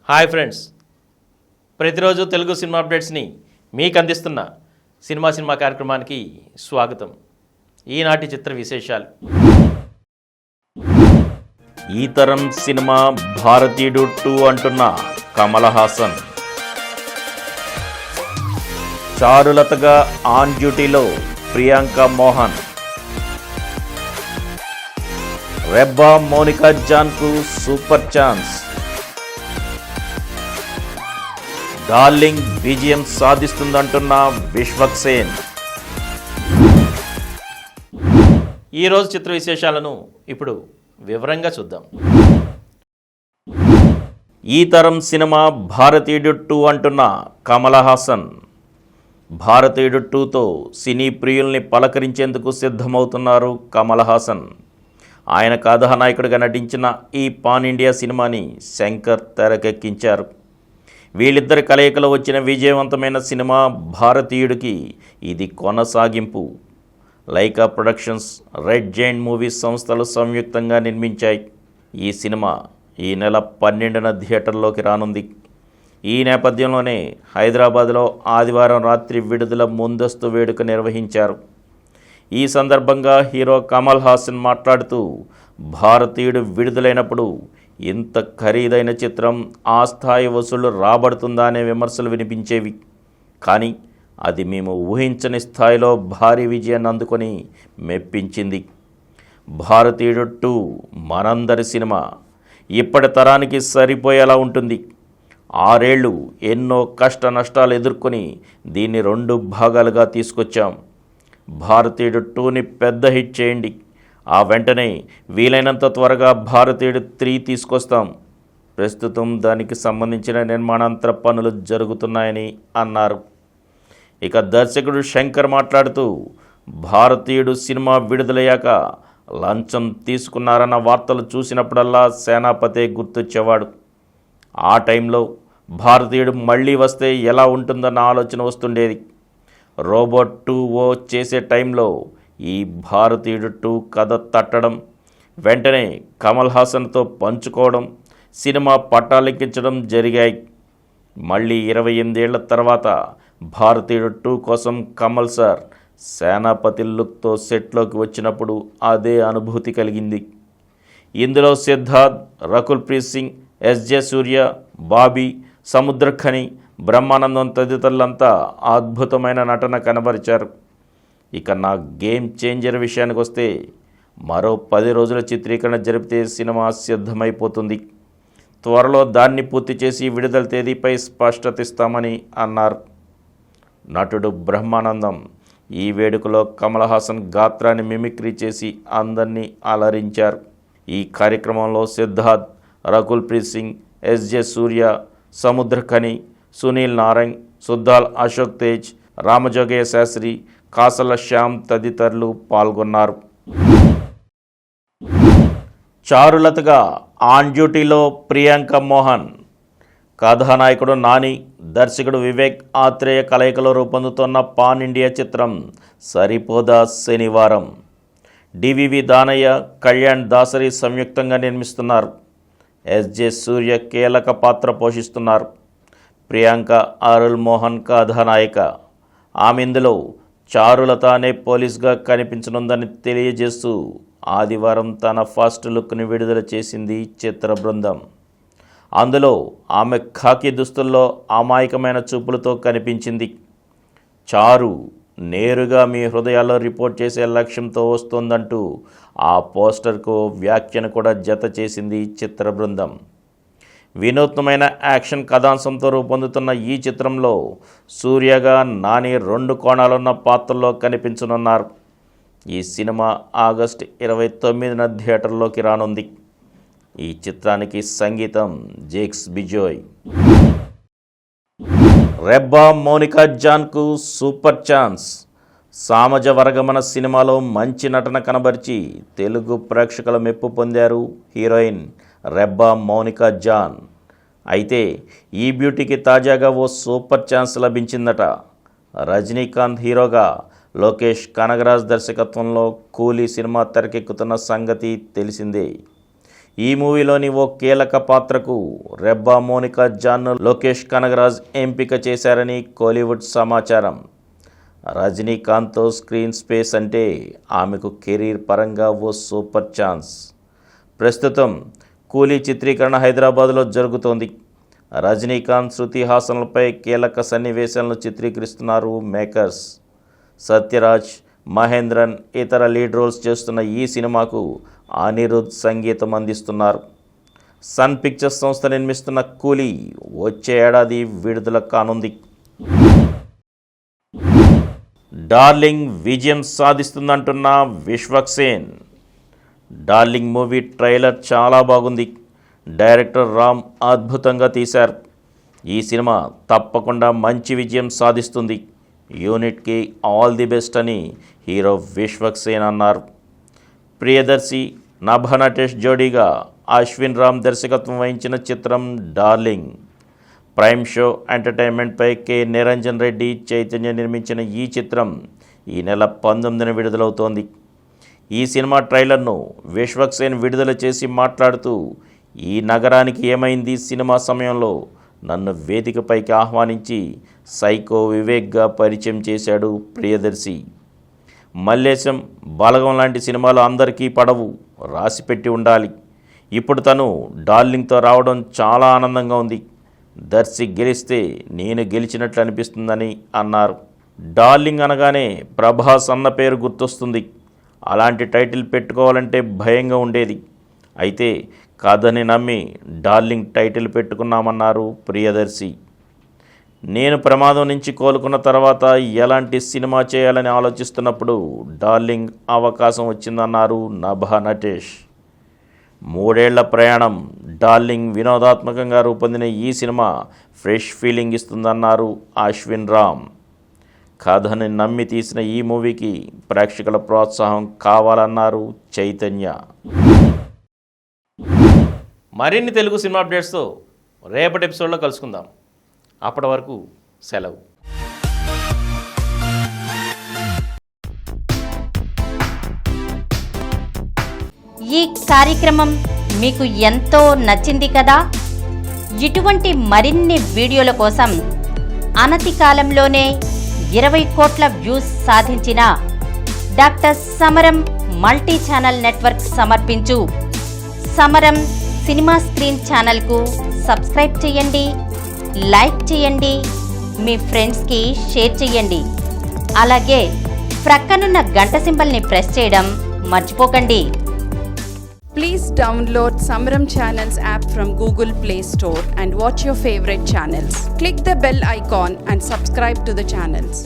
Hi friends, ప్రతిరోజు Telugu cinema అప్డేట్స్ని మీకు అందిస్తున్న సినిమా కార్యక్రమానికి స్వాగతం. ఈనాటి చిత్ర విశేషాలు. ఈ తరం సినిమా భారతీయుడు 2 అంటున్న కమల్ హాసన్. చారులతగా ఆన్ డ్యూటీలో ప్రియాంక మోహన్. రెబ్బా మోనికా జాన్కు సూపర్ ఛాన్స్. డార్లింగ్ విజయం సాధిస్తుందంటున్న విశ్వక్సేన్. ఈరోజు చిత్ర విశేషాలను ఇప్పుడు వివరంగా చూద్దాం. ఈ తరం సినిమా భారతీయుడు 2 అంటున్న కమల్ హాసన్. భారతీయుడు 2తో సినీ ప్రియుల్ని పలకరించేందుకు సిద్ధమవుతున్నారు కమల్ హాసన్. ఆయన కథానాయకుడిగా నటించిన ఈ పాన్ ఇండియా సినిమాని శంకర్ తెరకెక్కించారు. వీళ్ళిద్దరి కలయికలో వచ్చిన విజయవంతమైన సినిమా భారతీయుడికి ఇది కొనసాగింపు. Lyca Productions, Red Giant Movies సంస్థలు సంయుక్తంగా నిర్మించాయి. ఈ సినిమా ఈ నెల 12న థియేటర్లోకి రానుంది. ఈ నేపథ్యంలోనే హైదరాబాద్లో ఆదివారం రాత్రి విడుదల ముందస్తు వేడుక నిర్వహించారు. ఈ సందర్భంగా హీరో కమల్ హాసన్ మాట్లాడుతూ, భారతీయుడు విడుదలైనప్పుడు ఇంత ఖరీదైన చిత్రం ఆ స్థాయి వసూళ్లు రాబడుతుందా అనే విమర్శలు వినిపించేవి. కానీ అది మేము ఊహించని స్థాయిలో భారీ విజయాన్ని అందుకొని మెప్పించింది. భారతీయుడు 2 మనందరి సినిమా. ఇప్పటి తరానికి సరిపోయేలా ఉంటుంది. 6 ఏళ్ళు ఎన్నో కష్ట నష్టాలు ఎదుర్కొని దీన్ని 2 భాగాలుగా తీసుకొచ్చాం. భారతీయుడు 2ని పెద్ద హిట్ చేయండి. ఆ వెంటనే వీలైనంత త్వరగా భారతీయుడు 3 తీసుకొస్తాం. ప్రస్తుతం దానికి సంబంధించిన నిర్మాణాంతర పనులు జరుగుతున్నాయని అన్నారు. ఇక దర్శకుడు శంకర్ మాట్లాడుతూ, భారతీయుడు సినిమా విడుదలయ్యాక లంచం తీసుకున్నారన్న వార్తలు చూసినప్పుడల్లా సేనాపతే గుర్తొచ్చేవాడు. ఆ టైంలో భారతీయుడు మళ్ళీ వస్తే ఎలా ఉంటుందన్న ఆలోచన వస్తుండేది. రోబోట్ 2 చేసే టైంలో ఈ భారతీయుడు 2 కథ తట్టడం, వెంటనే కమల్ హాసన్తో పంచుకోవడం, సినిమా పట్టాలెక్కించడం జరిగాయి. మళ్ళీ 28 ఏళ్ల తర్వాత భారతీయుడు 2 కోసం కమల్ సార్ సేనాపతి లుక్తో సెట్లోకి వచ్చినప్పుడు అదే అనుభూతి కలిగింది. ఇందులో సిద్ధార్థ్, రకుల్ ప్రీత్ సింగ్, ఎస్జే సూర్య, బాబీ, సముద్రఖని, బ్రహ్మానందం తదితరులంతా అద్భుతమైన నటన కనబరిచారు. ఇక నా గేమ్ చేంజర్ విషయానికి వస్తే, మరో 10 రోజుల చిత్రీకరణ జరిపితే సినిమా సిద్ధమైపోతుంది. త్వరలో దాన్ని పూర్తి చేసి విడుదల తేదీపై స్పష్టత ఇస్తామని అన్నారు. నటుడు బ్రహ్మానందం ఈ వేడుకలో కమల్ హాసన్ గాత్రాన్ని మిమిక్రీ చేసి అందరినీ అలరించారు. ఈ కార్యక్రమంలో సిద్ధార్థ్, రకుల్ ప్రీత్ సింగ్, ఎస్జే సూర్య, సముద్రఖని, సునీల్ నారంగ్, సుద్దాల్ అశోక్ తేజ్, రామజోగయ్య శాస్త్రి, కాసల శ్యామ్ తదితరులు పాల్గొన్నారు. చారులతగా ఆన్ డ్యూటీలో ప్రియాంక మోహన్. కథానాయకుడు నాని, దర్శకుడు వివేక్ ఆత్రేయ కలయికలో రూపొందుతున్న పాన్ ఇండియా చిత్రం సరిపోదా శనివారం. డివివి దానయ్య, కళ్యాణ్ దాసరి సంయుక్తంగా నిర్మిస్తున్నారు. ఎస్జే సూర్య కీలక పాత్ర పోషిస్తున్నారు. ప్రియాంక అరుల్ మోహన్ కథానాయిక. ఆమె ఇందులో చారులత అనే పోలీస్గా కనిపించనుందని తెలియజేస్తూ ఆదివారం తన ఫస్ట్ లుక్ని విడుదల చేసింది చిత్ర బృందం. అందులో ఆమె ఖాకీ దుస్తుల్లో అమాయకమైన చూపులతో కనిపించింది. చారు నేరుగా మీ హృదయాల్లో రిపోర్ట్ చేసే లక్ష్యంతో వస్తోందంటూ ఆ పోస్టర్కు వ్యాఖ్యను కూడా జత చేసింది చిత్ర బృందం. వినూత్నమైన యాక్షన్ కథాంశంతో రూపొందుతున్న ఈ చిత్రంలో సూర్యగా నాని 2 కోణాలున్న పాత్రల్లో కనిపించనున్నారు. ఈ సినిమా ఆగస్టు 29న థియేటర్లోకి రానుంది. ఈ చిత్రానికి సంగీతం జేక్స్ బిజోయ్. రెబ్బా మోనికా జాన్కు సూపర్ ఛాన్స్. సామజ వర్గమన సినిమాలో మంచి నటన కనబరిచి తెలుగు ప్రేక్షకుల మెప్పు పొందారు హీరోయిన్ రెబ్బా మోనికా జాన్. అయితే ఈ బ్యూటీకి తాజాగా ఓ సూపర్ ఛాన్స్ లభించిందట. రజనీకాంత్ హీరోగా లోకేష్ కనగరాజ్ దర్శకత్వంలో కూలీ సినిమా తెరకెక్కుతున్న సంగతి తెలిసిందే. ఈ మూవీలోని ఓ కీలక పాత్రకు రెబ్బా మోనికా జాన్ను లోకేష్ కనగరాజ్ ఎంపిక చేశారని కోలీవుడ్ సమాచారం. రజనీకాంత్తో స్క్రీన్ స్పేస్ అంటే ఆమెకు కెరీర్ పరంగా ఓ సూపర్ ఛాన్స్. ప్రస్తుతం కూలీ చిత్రీకరణ హైదరాబాద్లో జరుగుతోంది. రజనీకాంత్, శృతి హాసన్లపై కీలక సన్నివేశాలను చిత్రీకరిస్తున్నారు మేకర్స్. సత్యరాజ్, మహేంద్రన్ ఇతర లీడ్ రోల్స్ చేస్తున్న ఈ సినిమాకు అనిరుద్ సంగీతం అందిస్తున్నారు. సన్ పిక్చర్స్ సంస్థ నిర్మిస్తున్న కూలీ వచ్చే ఏడాది విడుదల కానుంది. డార్లింగ్ విజయం సాధిస్తుందంటున్న విశ్వక్సేన్. డార్లింగ్ మూవీ ట్రైలర్ చాలా బాగుంది. డైరెక్టర్ రామ్ అద్భుతంగా తీశారు. ఈ సినిమా తప్పకుండా మంచి విజయం సాధిస్తుంది. యూనిట్కి ఆల్ ది బెస్ట్ అని హీరో విశ్వక్సేన్ అన్నారు. ప్రియదర్శి, నభ నటేష్ జోడీగా అశ్విన్ రామ్ దర్శకత్వం వహించిన చిత్రం డార్లింగ్. ప్రైమ్ షో ఎంటర్టైన్మెంట్పై కె నిరంజన్ రెడ్డి, చైతన్య నిర్మించిన ఈ చిత్రం ఈ నెల 19న విడుదలవుతోంది. ఈ సినిమా ట్రైలర్ను విశ్వక్సేన్ విడుదల చేసి మాట్లాడుతూ, ఈ నగరానికి ఏమైంది సినిమా సమయంలో నన్ను వేదికపైకి ఆహ్వానించి సైకో వివేక్గా పరిచయం చేశాడు ప్రియదర్శి. మల్లేశం, బలగం లాంటి సినిమాలు అందరికీ పడవు, రాసిపెట్టి ఉండాలి. ఇప్పుడు తను డార్లింగ్తో రావడం చాలా ఆనందంగా ఉంది. దర్శి గెలిస్తే నేను గెలిచినట్లు అనిపిస్తుందని అన్నారు. డార్లింగ్ అనగానే ప్రభాస్ అన్న పేరు గుర్తొస్తుంది. అలాంటి టైటిల్ పెట్టుకోవాలంటే భయంగా ఉండేది. అయితే కథని నమ్మి డార్లింగ్ టైటిల్ పెట్టుకున్నామన్నారు ప్రియదర్శి. నేను ప్రమాదం నుంచి కోలుకున్న తర్వాత ఎలాంటి సినిమా చేయాలని ఆలోచిస్తున్నప్పుడు డార్లింగ్ అవకాశం వచ్చిందన్నారు నభ నటేష్. 3 ఏళ్ల ప్రయాణం. డార్లింగ్ వినోదాత్మకంగా రూపొందిన ఈ సినిమా ఫ్రెష్ ఫీలింగ్ ఇస్తుందన్నారు అశ్విన్ రామ్. కథని నమ్మి తీసిన ఈ మూవీకి ప్రేక్షకుల ప్రోత్సాహం కావాలన్నారు చైతన్య. మరిన్ని తెలుగు సినిమా అప్డేట్స్తో రేపటి ఎపిసోడ్లో కలుసుకుందాం. అప్పటి వరకు సెలవు. ఈ కార్యక్రమం మీకు ఎంతో నచ్చింది కదా. ఇటువంటి మరిన్ని వీడియోల కోసం అనతి కాలంలోనే 20 కోట్ల వ్యూస్ సాధించిన డాక్టర్ సమరం మల్టీ ఛానల్ నెట్వర్క్ సమర్పించు సమరం సినిమా స్క్రీన్ ఛానల్కు సబ్స్క్రైబ్ చేయండి, లైక్ చేయండి, మీ ఫ్రెండ్స్కి షేర్ చేయండి. అలాగే ప్రక్కనున్న గంట సింబల్ని ప్రెస్ చేయడం మర్చిపోకండి. Please download Samaram Channels app from Google Play Store and watch your favorite channels. Click the bell icon and subscribe to the channels.